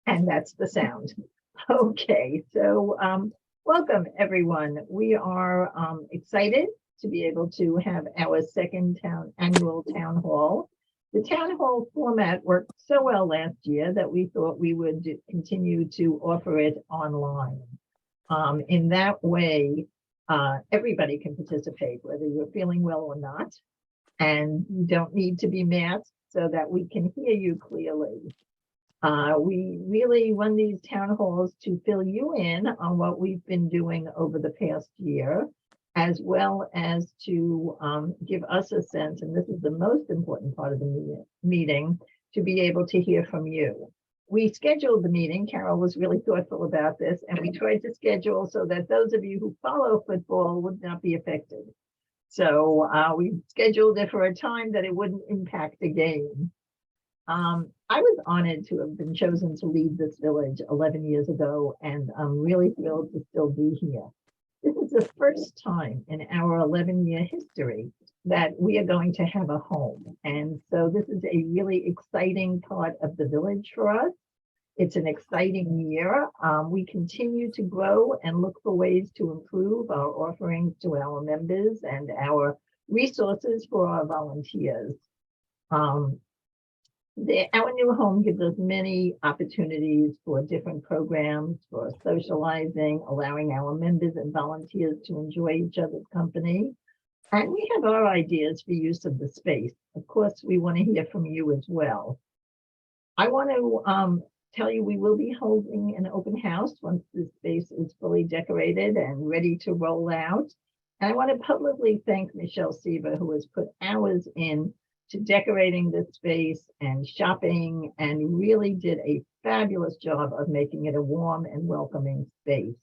And that's the sound. Okay, so welcome everyone. We are excited to be able to have our second annual town hall. The town hall format worked so well last year that we thought we would continue to offer it online. In that way, everybody can participate, whether you're feeling well or not, and you don't need to be masked so that we can hear you clearly. We really run these town halls to fill you in on what we've been doing over the past year, as well as to give us a sense, and this is the most important part of the meeting, to be able to hear from you. We scheduled the meeting. Carol was really thoughtful about this, and we tried to schedule so that those of you who follow football would not be affected. So we scheduled it for a time that it wouldn't impact the game. I was honored to have been chosen to lead this village 11 years ago, and I'm really thrilled to still be here. This is the first time in our 11-year history that we are going to have a home. And so this is a really exciting part of the village for us. It's an exciting year. We continue to grow and look for ways to improve our offerings to our members and our resources for our volunteers. Our new home gives us many opportunities for different programs, for socializing, allowing our members and volunteers to enjoy each other's company. And we have our ideas for use of the space. Of course, we want to hear from you as well. I want to tell you we will be holding an open house once the space is fully decorated and ready to roll out. And I want to publicly thank Michelle Seaver, who has put hours in to decorating this space and shopping, and really did a fabulous job of making it a warm and welcoming space.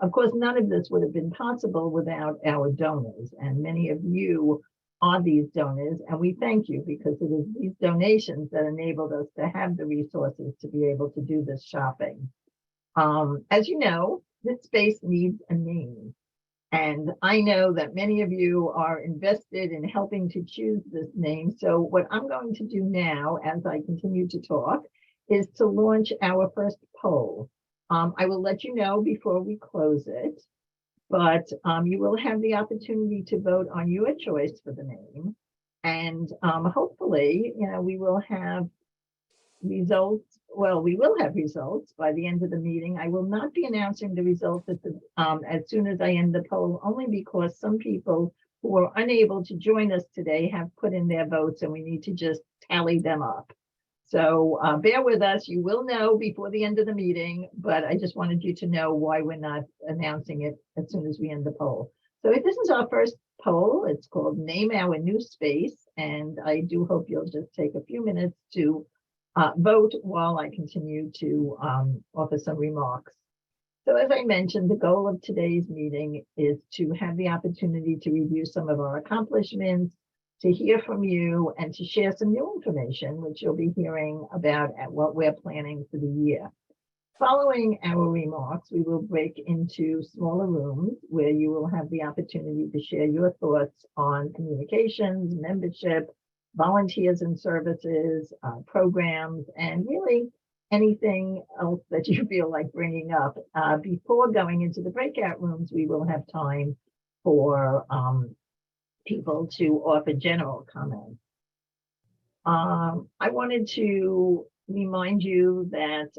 Of course, none of this would have been possible without our donors, and many of you are these donors, and we thank you because it is these donations that enabled us to have the resources to be able to do this shopping. As you know, this space needs a name. And I know that many of you are invested in helping to choose this name. So what I'm going to do now, as I continue to talk, is to launch our first poll. I will let you know before we close it, but you will have the opportunity to vote on your choice for the name. And hopefully, we will have results. Well, we will have results by the end of the meeting. I will not be announcing the results as soon as I end the poll, only because some people who are unable to join us today have put in their votes and we need to just tally them up. So bear with us. You will know before the end of the meeting, but I just wanted you to know why we're not announcing it as soon as we end the poll. So this is our first poll. It's called Name Our New Space. And I do hope you'll just take a few minutes to vote while I continue to offer some remarks. So as I mentioned, the goal of today's meeting is to have the opportunity to review some of our accomplishments, to hear from you, and to share some new information, which you'll be hearing about at what we're planning for the year. Following our remarks, we will break into smaller rooms where you will have the opportunity to share your thoughts on communications, membership, volunteers and services, programs, and really anything else that you feel like bringing up. Before going into the breakout rooms, we will have time for people to offer general comments. I wanted to remind you that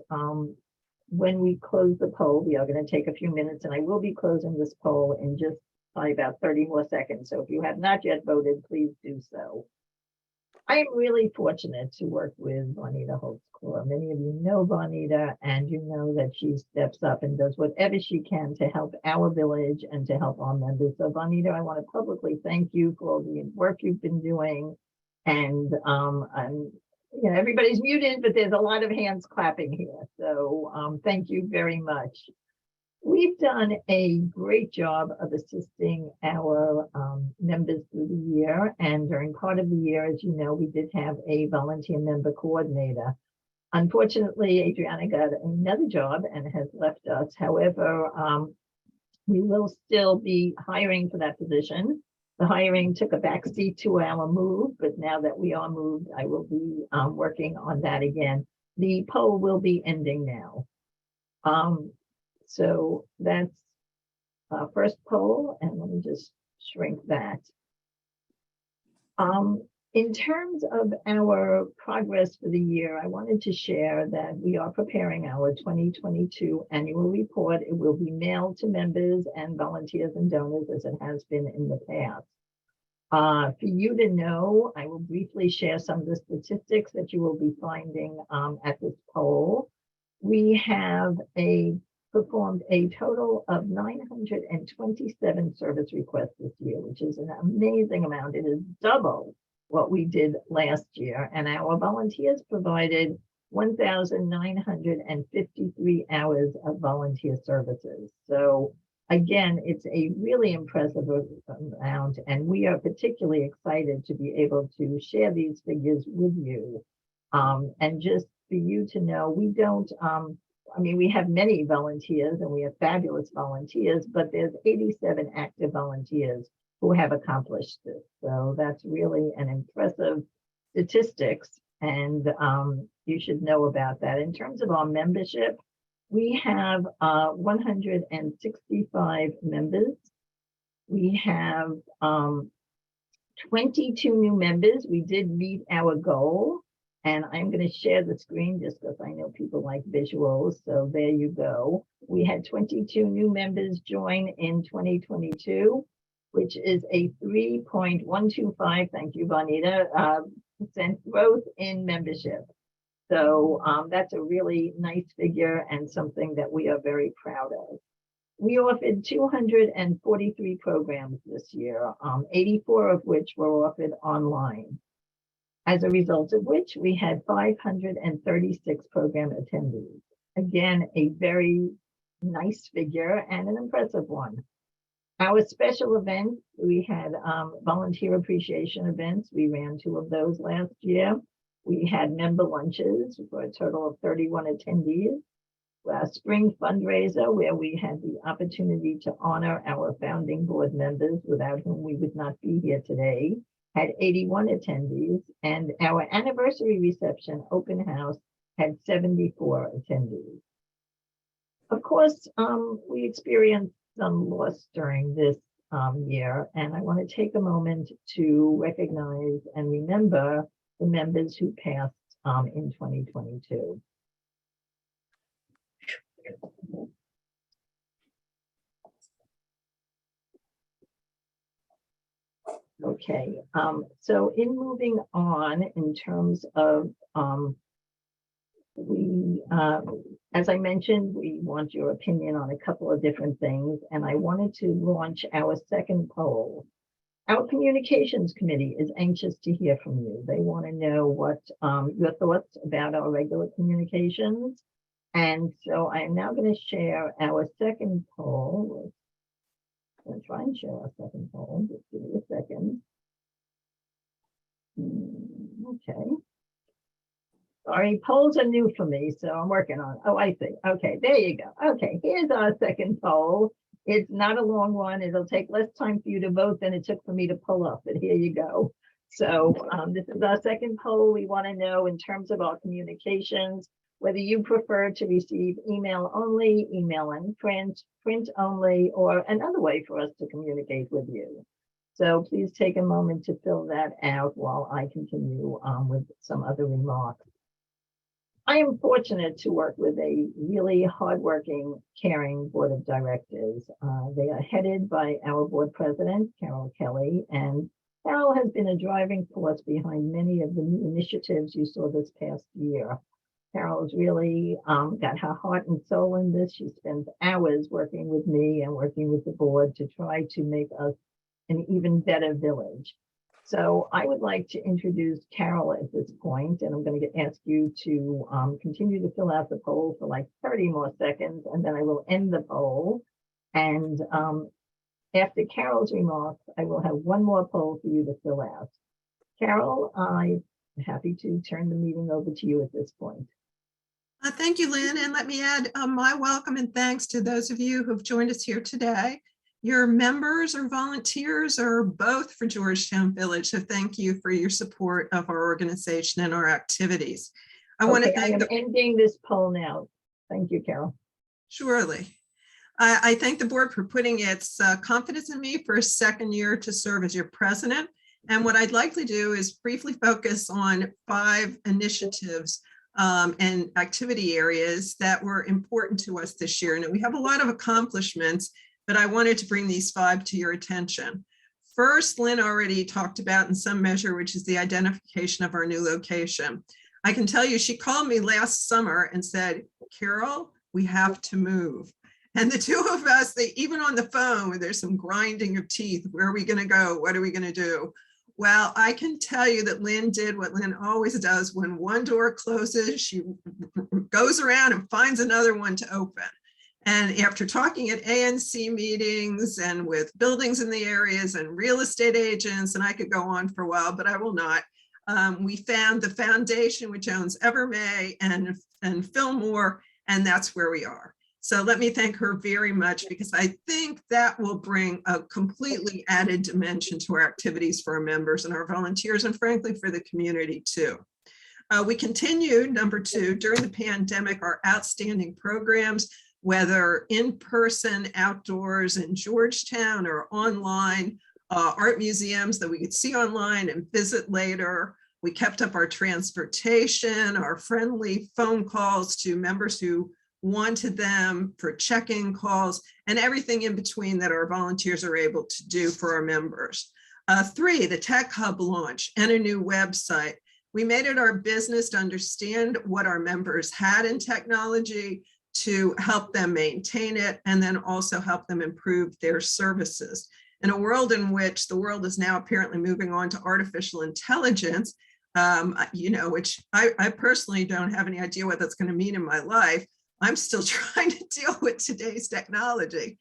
when we close the poll, we are going to take a few minutes, and I will be closing this poll in just probably about 30 more seconds. So if you have not yet voted, please do so. I am really fortunate to work with Bonita Holtzclaw. Many of you know Bonita, and you know that she steps up and does whatever she can to help our village and to help our members. So Bonita, I want to publicly thank you for all the work you've been doing. And everybody's muted, but there's a lot of hands clapping here. So thank you very much. We've done a great job of assisting our members through the year, and during part of the year, as you know, we did have a volunteer member coordinator. Unfortunately, Adriana got another job and has left us. However, we will still be hiring for that position. The hiring took a backseat to our move, but now that we are moved, I will be working on that again. The poll will be ending now. So that's first poll, and let me just shrink that. In terms of our progress for the year, I wanted to share that we are preparing our 2022 annual report. It will be mailed to members and volunteers and donors as it has been in the past. For you to know, I will briefly share some of the statistics that you will be finding at this poll. We have performed a total of 927 service requests this year, which is an amazing amount. It is double what we did last year. And our volunteers provided 1,953 hours of volunteer services. So again, it's a really impressive amount, and we are particularly excited to be able to share these figures with you. And just for you to know, we don't, I mean, we have many volunteers and we have fabulous volunteers, but there's 87 active volunteers who have accomplished this. So that's really an impressive statistics, and you should know about that. In terms of our membership, we have 165 members. We have 22 new members. We did meet our goal, and I'm going to share the screen just because I know people like visuals. So there you go. We had 22 new members join in 2022, which is a 3.125, thank you, Bonita, % growth in membership. So that's a really nice figure and something that we are very proud of. We offered 243 programs this year, 84 of which were offered online. As a result of which, we had 536 program attendees. Again, a very nice figure and an impressive one. Our special events, we had volunteer appreciation events. We ran 2 of those last year. We had member lunches for a total of 31 attendees. A spring fundraiser where we had the opportunity to honor our founding board members without whom we would not be here today, had 81 attendees, and our anniversary reception open house had 74 attendees. Of course, we experienced some loss during this year, and I want to take a moment to recognize and remember the members who passed in 2022. Okay, so in moving on, in terms of as I mentioned, we want your opinion on a couple of different things, and I wanted to launch our second poll. Our communications committee is anxious to hear from you. They want to know what your thoughts about our regular communications. And so I am now going to share our second poll. I'm going to try and share our second poll. Just give me a second. Okay. Sorry, polls are new for me, so I'm working on it. Oh, I see. Okay, there you go. Okay, here's our second poll. It's not a long one. It'll take less time for you to vote than it took for me to pull up, but here you go. So this is our second poll. We want to know, in terms of our communications, whether you prefer to receive email only, email and print only, or another way for us to communicate with you. So please take a moment to fill that out while I continue with some other remarks. I am fortunate to work with a really hardworking, caring board of directors. They are headed by our board president, Carol Kelly, and Carol has been a driving force behind many of the new initiatives you saw this past year. Carol's really got her heart and soul in this. She spends hours working with me and working with the board to try to make us an even better village. So I would like to introduce Carol at this point, and I'm going to ask you to continue to fill out the poll for like 30 more seconds, and then I will end the poll. And after Carol's remarks, I will have one more poll for you to fill out. Carol, I'm happy to turn the meeting over to you at this point. Thank you, Lynn, and let me add my welcome and thanks to those of you who've joined us here today. Your members or volunteers or both for Georgetown Village, so thank you for your support of our organization and our activities. I want to Okay, I thank am the, ending this poll now. Thank you, Carol. surely. I thank the board for putting its confidence in me for a second year to serve as your president. And what I'd like to do is briefly focus on 5 initiatives and activity areas that were important to us this year. And we have a lot of accomplishments, but I wanted to bring these 5 to your attention. First, Lynn already talked about in some measure, which is the identification of our new location. I can tell you, she called me last summer and said, Carol, we have to move. And the two of us, even on the phone, there's some grinding of teeth. Where are we going to go? What are we going to do? Well, I can tell you that Lynn did what Lynn always does. When one door closes, she goes around and finds another one to open. And after talking at ANC meetings and with buildings in the areas and real estate agents, and I could go on for a while, but I will not, we found the foundation, which owns Evermay and Fillmore, and that's where we are. So let me thank her very much, because I think that will bring a completely added dimension to our activities for our members and our volunteers, and frankly, for the community too. We continued, number 2, during the pandemic, our outstanding programs, whether in person, outdoors in Georgetown, or online, art museums that we could see online and visit later. We kept up our transportation, our friendly phone calls to members who wanted them, for check-in calls, and everything in between that our volunteers are able to do for our members. 3, the Tech Hub launch and a new website. We made it our business to understand what our members had in technology, to help them maintain it, and then also help them improve their services. In a world in which the world is now apparently moving on to artificial intelligence, which I personally don't have any idea what that's going to mean in my life. I'm still trying to deal with today's technology,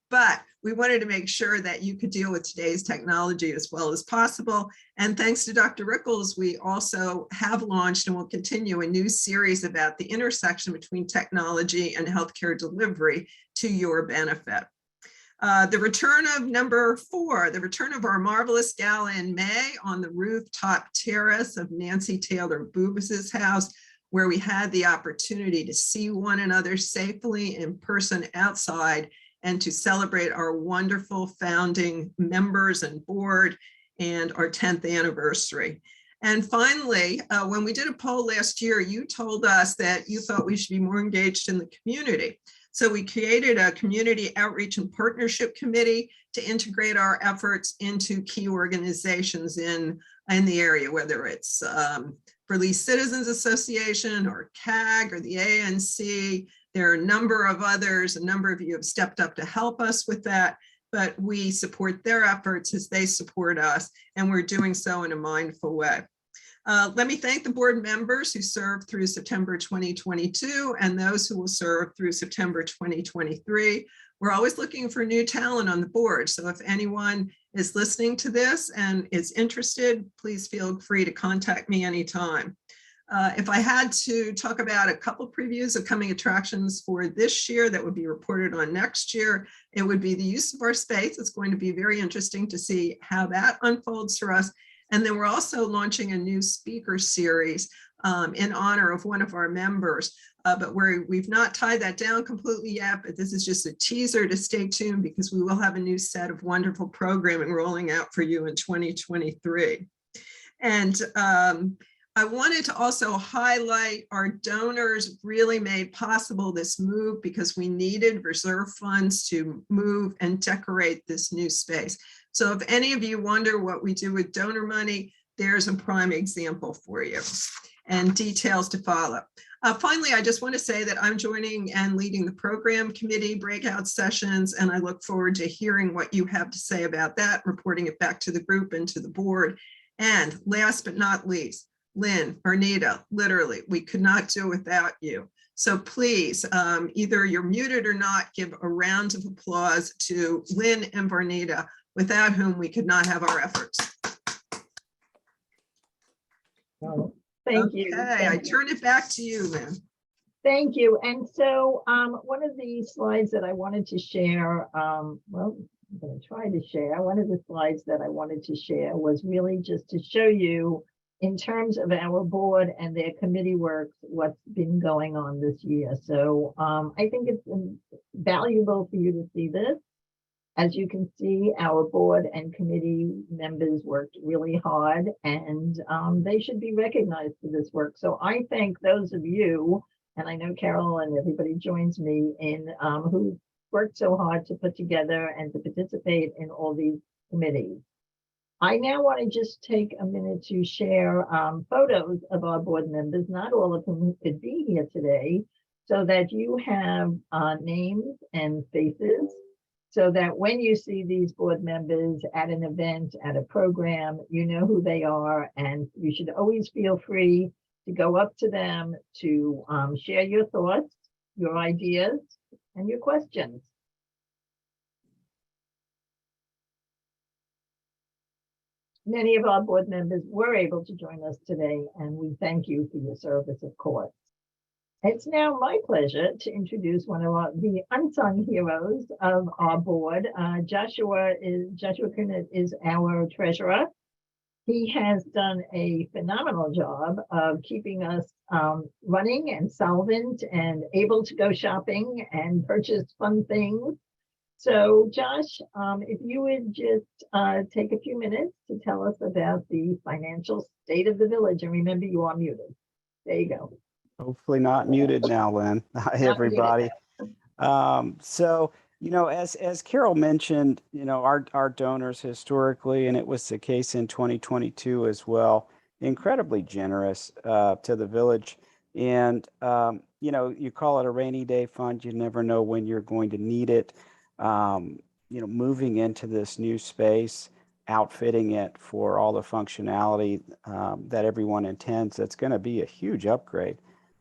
but we wanted to make sure that you could deal with today's technology as well as possible. And thanks to Dr. Rickles, we also have launched and will continue a new series about the intersection between technology and healthcare delivery to your benefit. The return of number 4, the return of our marvelous gala in May on the rooftop terrace of Nancy Taylor Bubas's house, where we had the opportunity to see one another safely in person outside and to celebrate our wonderful founding members and board and our 10th anniversary. And finally, when we did a poll last year, you told us that you thought we should be more engaged in the community. So we created a community outreach and partnership committee to integrate our efforts into key organizations in the area, whether it's Release Citizens Association or CAG or the ANC. There are a number of others. A number of you have stepped up to help us with that, but we support their efforts as they support us, and we're doing so in a mindful way. Let me thank the board members who served through September 2022 and those who will serve through September 2023. We're always looking for new talent on the board. So if anyone is listening to this and is interested, please feel free to contact me anytime. If I had to talk about a couple previews of coming attractions for this year that would be reported on next year, it would be the use of our space. It's going to be very interesting to see how that unfolds for us. And then we're also launching a new speaker series in honor of one of our members. But we've not tied that down completely yet, but this is just a teaser to stay tuned, because we will have a new set of wonderful programming rolling out for you in 2023. And I wanted to also highlight our donors really made possible this move, because we needed reserve funds to move and decorate this new space. So if any of you wonder what we do with donor money, there's a prime example for you, and details to follow. Finally, I just want to say that I'm joining and leading the program committee breakout sessions, and I look forward to hearing what you have to say about that, reporting it back to the group and to the board. And last but not least, Lynn, Arnita, literally, we could not do without you. So please, either you're muted or not, give a round of applause to Lynn and Varnita, without whom we could not have our efforts. Oh, thank you. Okay, I turn it back to you, Lynn. Thank you. And so one of the slides that I wanted to share, well, I'm going to try to share. One of the slides that I wanted to share was really just to show you in terms of our board and their committee work, what's been going on this year. So I think it's valuable for you to see this. As you can see, our board and committee members worked really hard, and they should be recognized for this work. So I thank those of you, and I know Carol and everybody joins me in who worked so hard to put together and to participate in all these committees. I now want to just take a minute to share photos of our board members, not all of whom could be here today, so that you have names and faces, so that when you see these board members at an event, at a program, you know who they are, and you should always feel free to go up to them to share your thoughts, your ideas, and your questions. Many of our board members were able to join us today, and we thank you for your service, of course. It's now my pleasure to introduce one of the unsung heroes of our board. Joshua Kunit is our treasurer. He has done a phenomenal job of keeping us running and solvent and able to go shopping and purchase fun things. So Josh, if you would just take a few minutes to tell us about the financial state of the village, and remember, you are muted. There you go. Hopefully not muted now, Lynn. Hi, everybody. So, as Carol mentioned, our donors historically, and it was the case in 2022 as well, incredibly generous to the village. And, you call it a rainy day fund. You never know when you're going to need it. Moving into this new space, outfitting it for all the functionality that everyone intends, that's going to be a huge upgrade.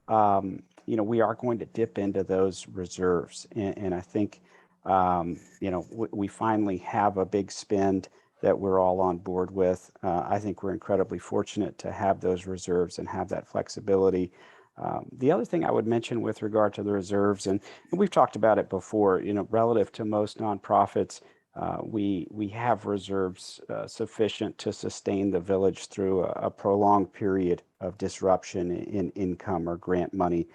We are going to dip into those reserves. And I think, we finally have a big spend that we're all on board with. I think we're incredibly fortunate to have those reserves and have that flexibility. The other thing I would mention with regard to the reserves, and we've talked about it before, relative to most nonprofits, we have reserves sufficient to sustain the village through a prolonged period of disruption in income or grant money.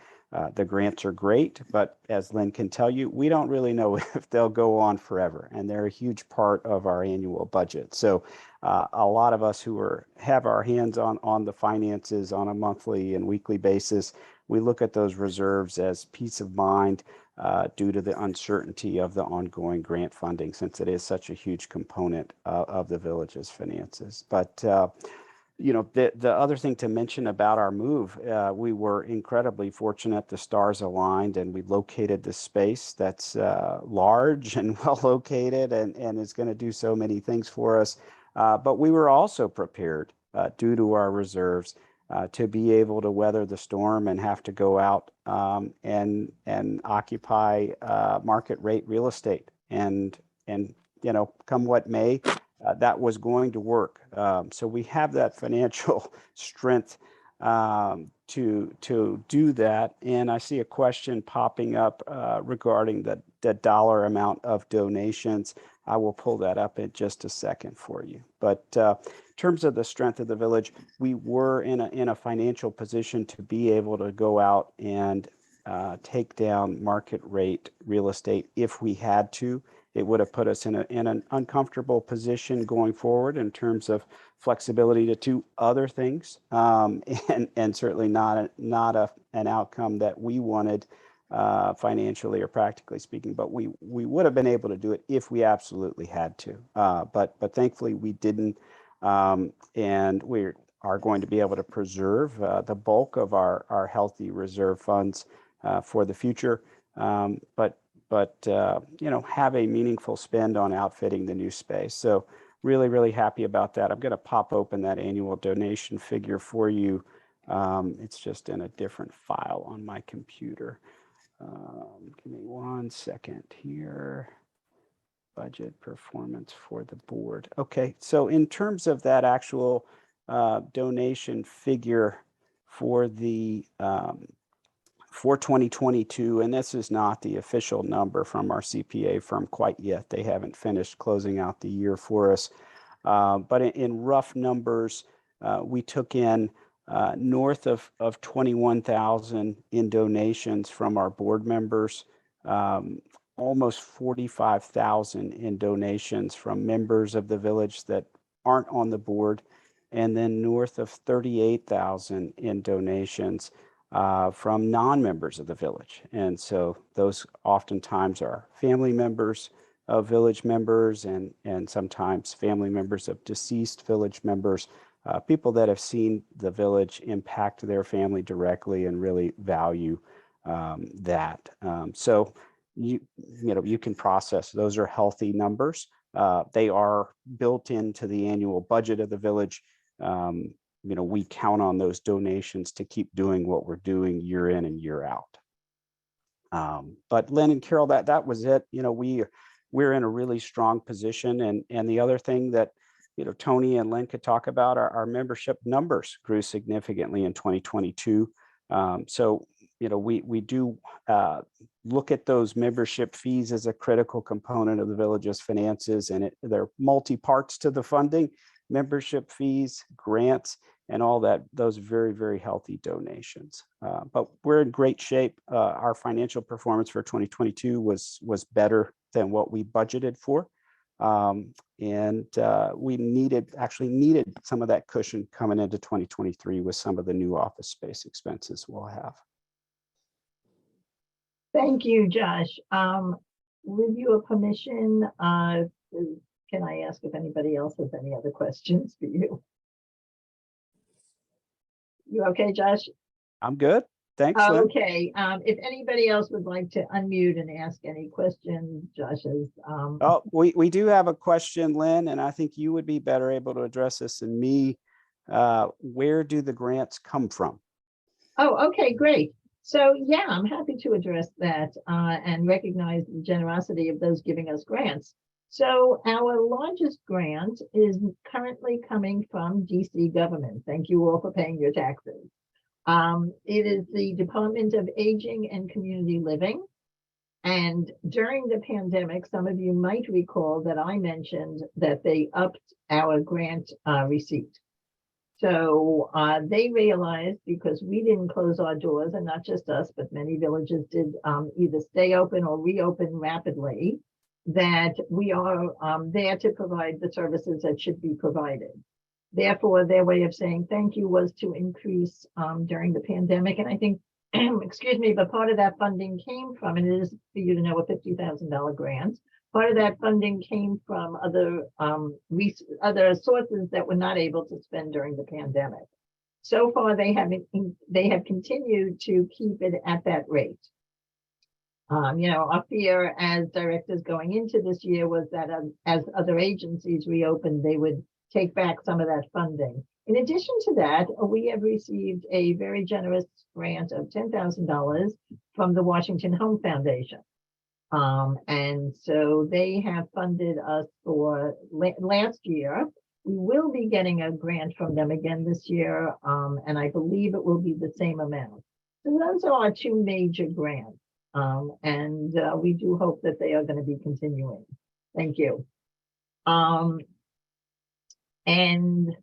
The grants are great, but as Lynn can tell you, we don't really know if they'll go on forever, and they're a huge part of our annual budget. So a lot of us who have our hands on the finances on a monthly and weekly basis, we look at those reserves as peace of mind due to the uncertainty of the ongoing grant funding, since it is such a huge component of the village's finances. But the other thing to mention about our move, we were incredibly fortunate. The stars aligned, and we located the space that's large and well located, and is going to do so many things for us. But we were also prepared due to our reserves to be able to weather the storm and have to go out and occupy market rate real estate. And come what may, that was going to work. So we have that financial strength to do that. And I see a question popping up regarding the dollar amount of donations. I will pull that up in just a second for you. But in terms of the strength of the village, we were in a financial position to be able to go out and take down market rate real estate if we had to. It would have put us in an uncomfortable position going forward in terms of flexibility to do other things, and certainly not an outcome that we wanted financially or practically speaking. But we would have been able to do it if we absolutely had to. But thankfully we didn't, and we are going to be able to preserve the bulk of our healthy reserve funds for the future. But have a meaningful spend on outfitting the new space. So really, really happy about that. I'm going to pop open that annual donation figure for you. It's just in a different file on my computer. Give me 1 second here. Budget performance for the board. Okay, so in terms of that actual donation figure for the for 2022, and this is not the official number from our CPA firm quite yet. They haven't finished closing out the year for us. But in rough numbers, we took in north of 21,000 in donations from our board members, almost 45,000 in donations from members of the village that aren't on the board, and then north of 38,000 in donations from non-members of the village. And so those oftentimes are family members of village members, and sometimes family members of deceased village members, people that have seen the village impact their family directly and really value that. So you can process. Those are healthy numbers. They are built into the annual budget of the village. We count on those donations to keep doing what we're doing year in and year out. But Lynn and Carol, that was it. We're in a really strong position. And the other thing that Tony and Lynn could talk about, our membership numbers grew significantly in 2022. So we do look at those membership fees as a critical component of the village's finances, and there are multi-parts to the funding: membership fees, grants, and all that. Those very, very healthy donations. But we're in great shape. Our financial performance for 2022 was better than what we budgeted for. And we needed some of that cushion coming into 2023 with some of the new office space expenses we'll have. Thank you, Josh. With your permission, can I ask if anybody else has any other questions for you? You okay, Josh? I'm good. Thanks, Lynn. Okay. If anybody else would like to unmute and ask any questions, Josh is. Oh, we do have a question, Lynn, and I think you would be better able to address this than me. Where do the grants come from? Oh, okay, great. So yeah, I'm happy to address that and recognize the generosity of those giving us grants. So our largest grant is currently coming from DC government. Thank you all for paying your taxes. It is the Department of Aging and Community Living. And during the pandemic, some of you might recall that I mentioned that they upped our grant receipt. So they realized, because we didn't close our doors, and not just us, but many villages did either stay open or reopen rapidly, that we are there to provide the services that should be provided. Therefore, their way of saying thank you was to increase during the pandemic. And I think, excuse me, but part of that funding came from, and it is for you to know, a $50,000 grant. Part of that funding came from other sources that were not able to spend during the pandemic. So far, they have continued to keep it at that rate. Our fear as directors going into this year was that as other agencies reopened, they would take back some of that funding. In addition to that, we have received a very generous grant of $10,000 from the Washington Home Foundation. And so they have funded us for last year. We will be getting a grant from them again this year, and I believe it will be the same amount. So those are our two major grants, and we do hope that they are going to be continuing. Thank you. And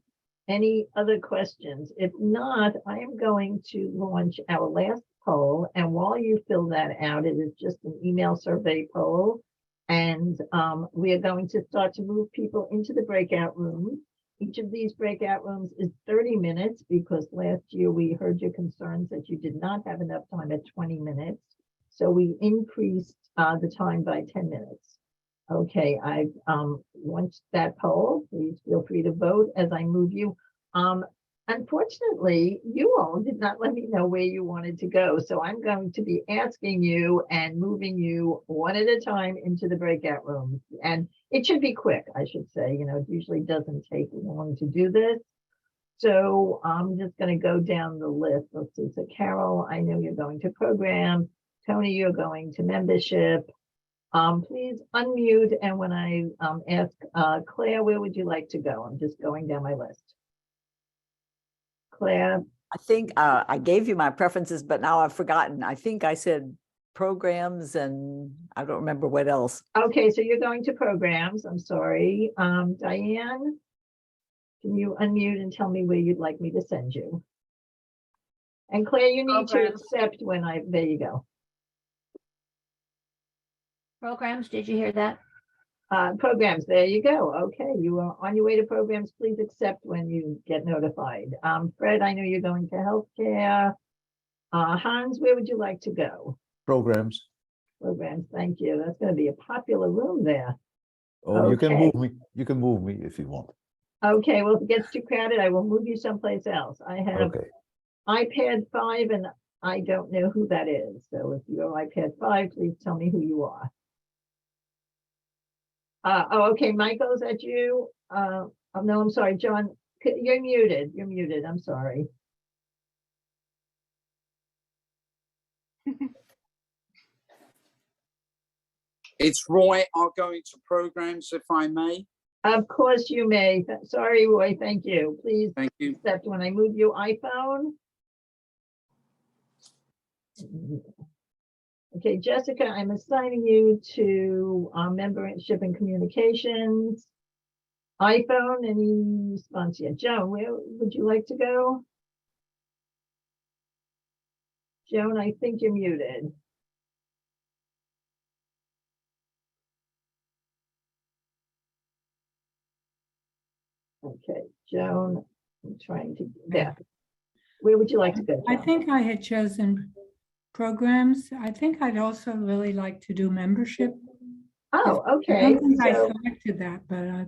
any other questions? If not, I am going to launch our last poll. And while you fill that out, it is just an email survey poll. And we are going to start to move people into the breakout rooms. Each of these breakout rooms is 30 minutes because last year we heard your concerns that you did not have enough time at 20 minutes. So we increased the time by 10 minutes. Okay, I've launched that poll. Please feel free to vote as I move you. Unfortunately, you all did not let me know where you wanted to go. So I'm going to be asking you and moving you one at a time into the breakout rooms. And it should be quick, I should say. It usually doesn't take long to do this. So I'm just going to go down the list. Let's see. So Carol, I know you're going to program. Tony, you're going to membership. Please unmute. And when I ask Claire, where would you like to go? I'm just going down my list. Claire? I think I gave you my preferences, but now I've forgotten. I think I said programs and I don't remember what else. Okay, so you're going to programs. I'm sorry. Diane? Can you unmute and tell me where you'd like me to send you? And Claire, you need to Programs. accept when there you go. Programs, did you hear that? Programs, there you go. Okay, you are on your way to programs. Please accept when you get notified. Fred, I know you're going to healthcare. Hans, where would you like to go? Programs. Programs, thank you. That's going to be a popular room there. Oh, you can Okay. move me. You can move me if you want. Okay, well, if it gets too crowded, I will move you someplace else. I have Okay. iPad 5 and I don't know who that is. So if you're iPad 5, please tell me who you are. Oh, okay, Michael, is that you? Oh, no, I'm sorry, John, you're muted. You're muted. I'm sorry. It's Roy. I'll go into programs if I may. Of course you may. Sorry, Roy. Thank you. Please Thank you. accept when I move you iPhone. Okay, Jessica, I'm assigning you to membership and communications. iPhone, any response yet? Joan, where would you like to go? Joan, I think you're muted. Okay, Joan, I'm trying to, there. Where would you like to go? I Joan? think I had chosen programs. I think I'd also really like to do membership. Oh, I okay. don't think I So, selected that, but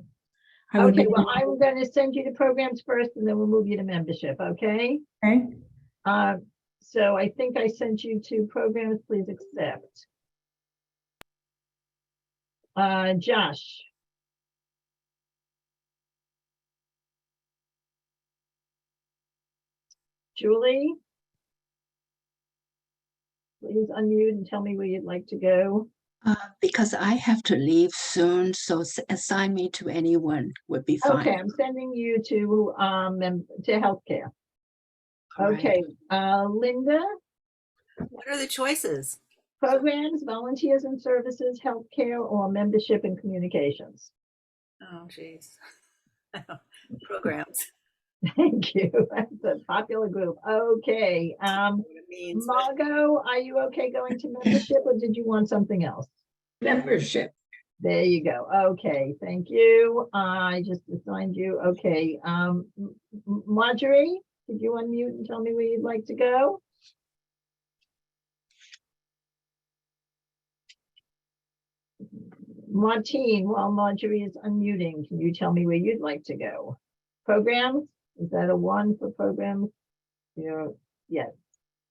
I would okay, be, well, I'm going to send you to programs first and then we'll move you to membership, okay? okay. So I think I sent you to programs, please accept. Josh. Julie? Please unmute and tell me where you'd like to go. Because I have to leave soon, so assign me to anyone would be fine. Okay, I'm sending you to healthcare. All right. Okay, Linda, What are the choices? programs, volunteers and services, healthcare, or membership and communications. Oh, geez. Programs. Thank you. That's a popular group. Okay, What it means, but- Margot, are you okay going to membership or did you want something else? Membership. There you go. Okay, thank you. I just assigned you. Okay, Marjorie, could you unmute and tell me where you'd like to go? Martine, while Marjorie is unmuting, can you tell me where you'd like to go? Programs? Is that a 1 for programs? Yes,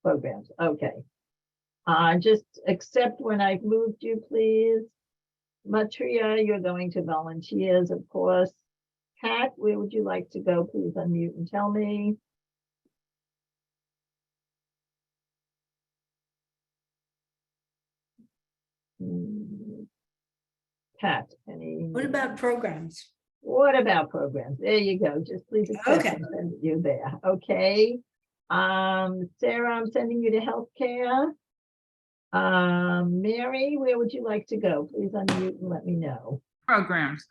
programs. Okay. Just accept when I've moved you, please. Matria, you're going to volunteers, of course. Pat, where would you like to go? Please unmute and tell me. Pat, any? What about programs? What about programs? There you go. Just please accept Okay. and send you there. Okay. Sarah, I'm sending you to healthcare. Mary, where would you like to go? Please unmute and let me know. Programs.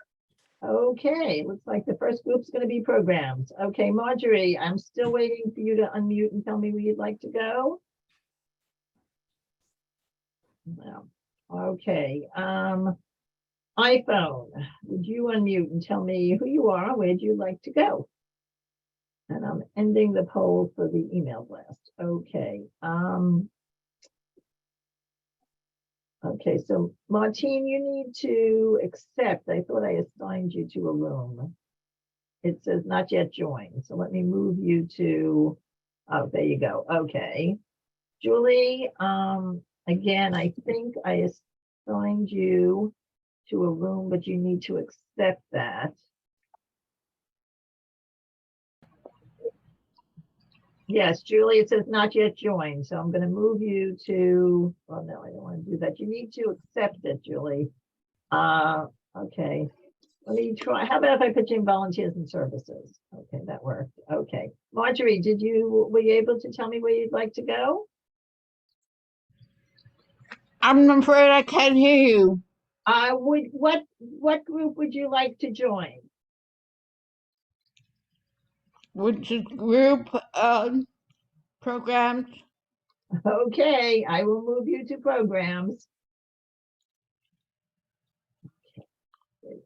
Okay, looks like the first group's going to be programs. Okay, Marjorie, I'm still waiting for you to unmute and tell me where you'd like to go. No. Okay, iPhone, would you unmute and tell me who you are, where'd you like to go? And I'm ending the poll for the email blast. Okay. Okay, so Martine, you need to accept. I thought I assigned you to a room. It says not yet joined. So let me move you to, oh, there you go. Okay. Julie, again, I think I assigned you to a room, but you need to accept that. Yes, Julie, it says not yet joined, so I'm going to move you to, well, no, I don't want to do that. You need to accept it, Julie. Okay. Let me try. How about if I put you in volunteers and services? Okay, that worked. Okay. Marjorie, were you able to tell me where you'd like to go? I'm afraid I can't hear you. What group would you like to join? which is group programs. Okay, I will move you to programs.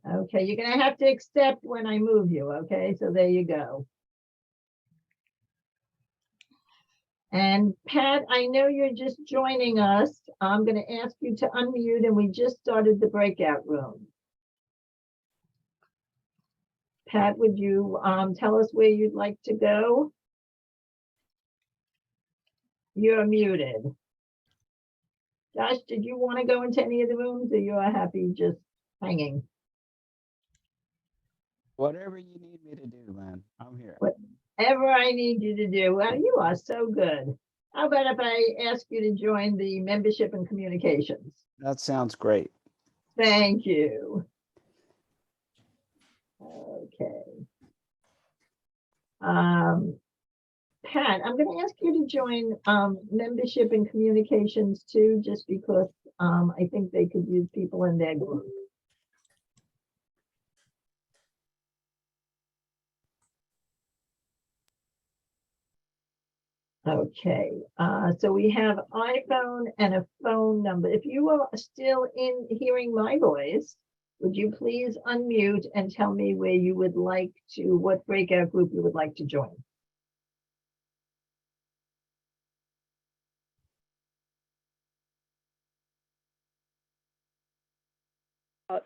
Okay, you're gonna have to accept when I move you, okay? So there you go. And Pat, I know you're just joining us. I'm gonna ask you to unmute, and we just started the breakout room. Pat, would you tell us where you'd like to go? You're muted. Josh, did you want to go into any of the rooms, or you are happy just hanging? Whatever you need me to do, Lynn, I'm here. Whatever I need you to do. Well, you are so good. How about if I ask you to join the membership and communications? That sounds great. Thank you. Okay. Pat, I'm going to ask you to join membership and communications too, just because I think they could use people in their group. Okay, so we have iPhone and a phone number. If you are still in hearing my voice, would you please unmute and tell me where you would like to, what breakout group you would like to join?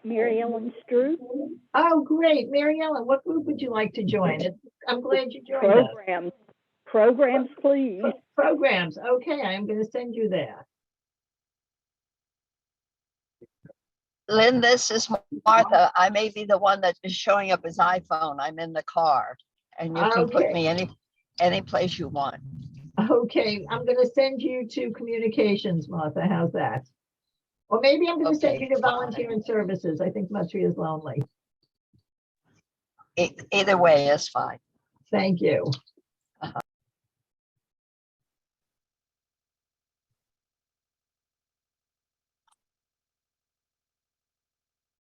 Mary Ellen Stroop. Oh, great. Mary Ellen, what group would you like to join? I'm glad you joined us. Programs. Programs, please. Programs. Okay, I am going to send you there. Lynn, this is Martha. I may be the one that is showing up as iPhone. I'm in the car, and you can put me any place you want. Okay, I'm going to send you to communications, Martha. How's that? Or maybe I'm going to send you to volunteer and services. I think Matri is lonely. Either way is fine. Thank you.